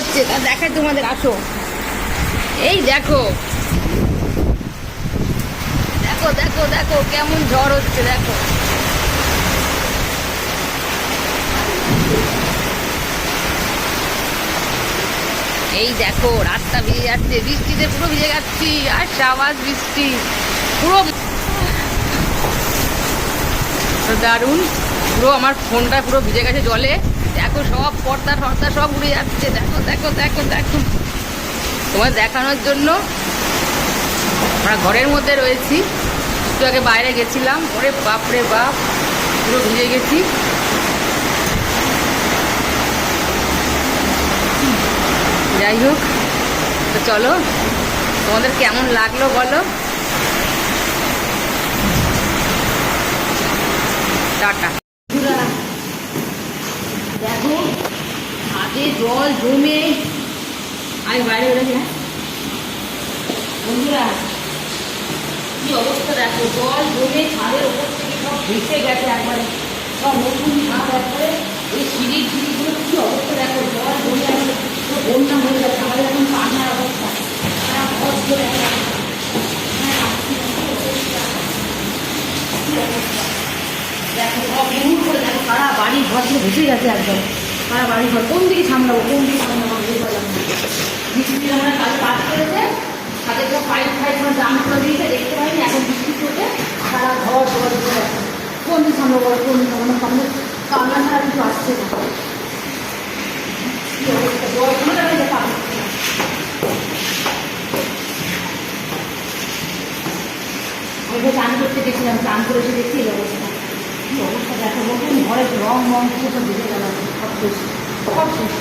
হচ্ছে তা দেখায় তোমাদের, আসো। এই দেখো দেখো দেখো দেখো কেমন ঝড় হচ্ছে, দেখো। এই দেখো রাস্তা ভিজে যাচ্ছে, বৃষ্টিতে পুরো ভিজে যাচ্ছি, আর সাবাস বৃষ্টি পুরো দারুণ। পুরো আমার ফোনটা পুরো ভিজে গেছে জলে, দেখো সব পর্দা টর্দা সব উড়ে যাচ্ছে, দেখো দেখো দেখো দেখো। তোমার দেখানোর জন্য আমরা ঘরের মধ্যে রয়েছি, একটু আগে বাইরে গেছিলাম, ওরে বাপ রে বাপ পুরো ভিজে গেছি। যাই হোক, তো চলো তোমাদের কেমন লাগলো বলো। টাটা। দেখো ছাদে জল জমে, আমি বাইরে বেরোছি। হ্যাঁ বন্ধুরা, কি অবস্থা দেখো, জল জমে ছাদের ওপর থেকে সব ভেসে গেছে একবারে, সব নতুন ছাদ একবারে। এই সিঁড়ির ঝিড়িগুলো কি অবস্থা দেখো, জল জমে একবারে বন্যা হয়ে যাচ্ছে। আমাদের এখন কান্নার অবস্থা, সারা ঘর ধরে দেখো সব মুড় করে, দেখো সারা বাড়ি ঘর দিয়ে ভেসে গেছে একদম। সারা বাড়ি ঘর কোন দিকে সামলাবো, কোন দিকে সামলাবো বৃষ্টি আমরা কাজ পাঠ করেছে, তাদের সব পাইপ ফাইপ দাম করে দিয়েছে, দেখতে পাইনি। এখন বৃষ্টি চলছে, সারা ঘর জল ধরে যাচ্ছে। কোন দিকে সামলাবো, কোন দিকে আমার সামনে কান্না ছাড়া কিছু আসছে না। কি অবস্থা, জল ধরে দেখা আমি তো চান করতে গেছিলাম, চান করেছে দেখছি এই অবস্থা। কি অবস্থা দেখো বলুন, ঘরের রং মং থেকে সব বেঁধে গেল, সব শেষ সব শেষ।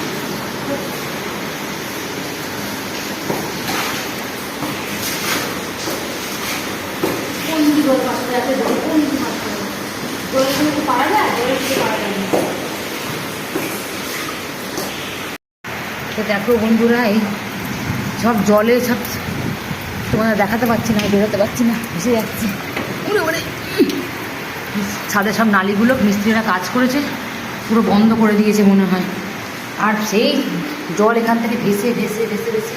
কোন দিকে জল পাশে আছে, জল কোন দিকে পাশে জলের সঙ্গে তো পারা যায়, জলের সঙ্গে পারা যায় না। তো দেখো বন্ধুরা, এই সব জলে সব তোমাদের দেখাতে পারছি না, বেরোতে পারছি না, ভেসে যাচ্ছি উড়ে উড়ে। ছাদের সব নালিগুলো মিস্ত্রিরা কাজ করেছে, পুরো বন্ধ করে দিয়েছে মনে হয়। আর সেই জল এখান থেকে ভেসে ভেসে ভেসে ভেসে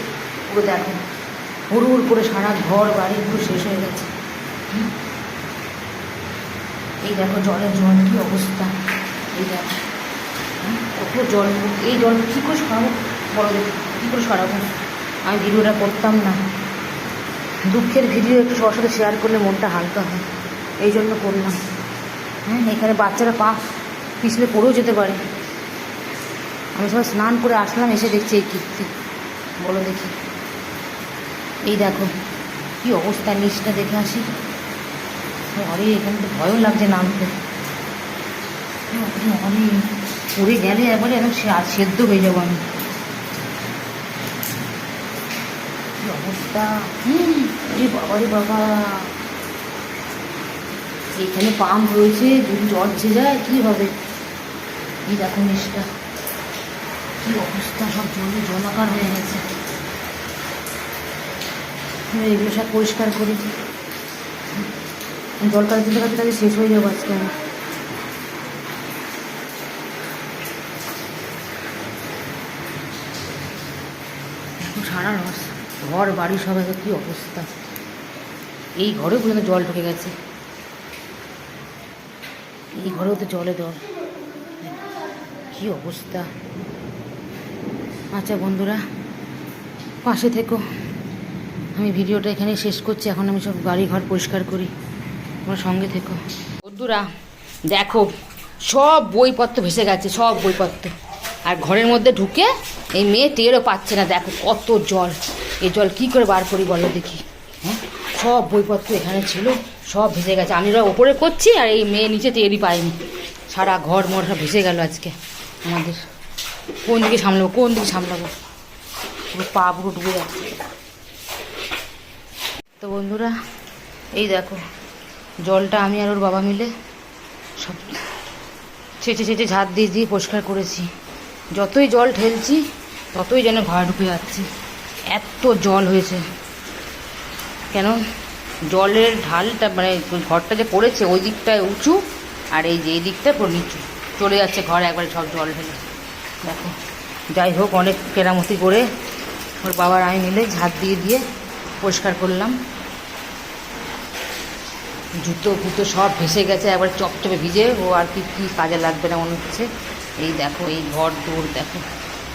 পুরো দেখো হুড় হুড় করে সারা ঘর বাড়ি পুরো শেষ হয়ে গেছে। এই দেখো জলের জল কী অবস্থা, এই দেখো কত জল। এই জল কী করে সরাবো বড় দেখি, কী করে সরাবো। আমি ভিডিওটা করতাম না, দুঃখের ভিডিও একটু সবার সাথে শেয়ার করলে মনটা হালকা হয়, এই জন্য করলাম। হ্যাঁ, এখানে বাচ্চারা পা পিছলে পড়েও যেতে পারে। আমি সবাই স্নান করে আসলাম, এসে দেখছি এই কীর্তি, বলো দেখি। এই দেখো কী অবস্থা, নিচটা দেখে আসি। আরে এখানে তো ভয়ও লাগছে নামতে, অনেক পড়ে গেলে একবারে একদম সেদ্ধ হয়ে যাবো আমি। কী অবস্থা, বাবা রে বাবা। এইখানে পাম্প রয়েছে, যদি জল ঝে যায় কী হবে। এই দেখো নিচটা কী অবস্থা, সব জলে জলাকার হয়ে গেছে। এগুলো সব পরিষ্কার করি, জল কাজ দিতে কাছে তাকে শেষ হয়ে যাবো আজকে আমি। সারা ঘর বাড়ি সব এত কী অবস্থা। এই ঘরেও পর্যন্ত জল ঢুকে গেছে, এই ঘরেও তো জলে জল, কী অবস্থা। আচ্ছা বন্ধুরা, পাশে থেকো, আমি ভিডিওটা এখানে শেষ করছি। এখন আমি সব বাড়ি ঘর পরিষ্কার করি, আমার সঙ্গে থেকো। বন্ধুরা দেখো সব বইপত্র ভেসে গেছে, সব বইপত্র। আর ঘরের মধ্যে ঢুকে এই মেয়ে টেরও পাচ্ছে না, দেখো কত জল। এই জল কী করে বার করি বলো দেখি। হ্যাঁ, সব বইপত্র এখানে ছিল, সব ভেসে গেছে। আমি ওপরে করছি আর এই মেয়ে নিচে টেরই পাইনি। সারা ঘর মর সব ভেসে গেল আজকে আমাদের। কোন দিকে সামলাবো, কোন দিকে সামলাবো, পুরো পা পুরো ডুবে যাচ্ছে। তো বন্ধুরা এই দেখো জলটা আমি আর ওর বাবা মিলে সব ছেঁচে ছেঁচে ঝাঁট দিয়ে দিয়ে পরিষ্কার করেছি। যতই জল ঢেলছি ততই যেন ঘরে ঢুকে যাচ্ছি, এত জল হয়েছে। কেন জলের ঢালটা মানে ঘরটা যে পড়েছে ওই দিকটায় উঁচু, আর এই যে এই দিকটা পুরো নিচু, চলে যাচ্ছে ঘরে একবারে সব জল ঢেলে। দেখো যাই হোক, অনেক কেরামতি করে ওর বাবার আমি মিলে ঝাঁট দিয়ে দিয়ে পরিষ্কার করলাম। জুতো ফুতো সব ভেসে গেছে, একবার চপচপে ভিজে। ও আর কি কাজে লাগবে না মনে হচ্ছে। এই দেখো, এই ঘর দৌড় দেখো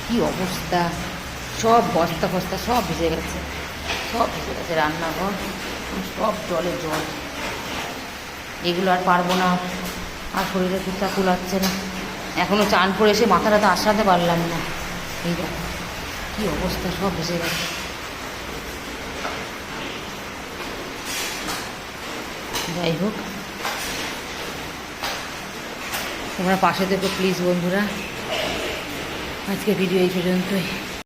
কি অবস্থা, সব বস্তা ফস্তা সব ভিজে গেছে, সব ভিজে গেছে। রান্নাঘর সব জলে জল। এগুলো আর পারবো না, আর শরীরে কুত্তা কুলাচ্ছে না। এখনও চান করে এসে মাথাটা তো আসাতে পারলাম না। এই দেখো কী অবস্থা, সব ভেসে গেছে। যাই হোক, তোমরা পাশে থেকো প্লিজ বন্ধুরা। আজকে ভিডিও এই পর্যন্তই।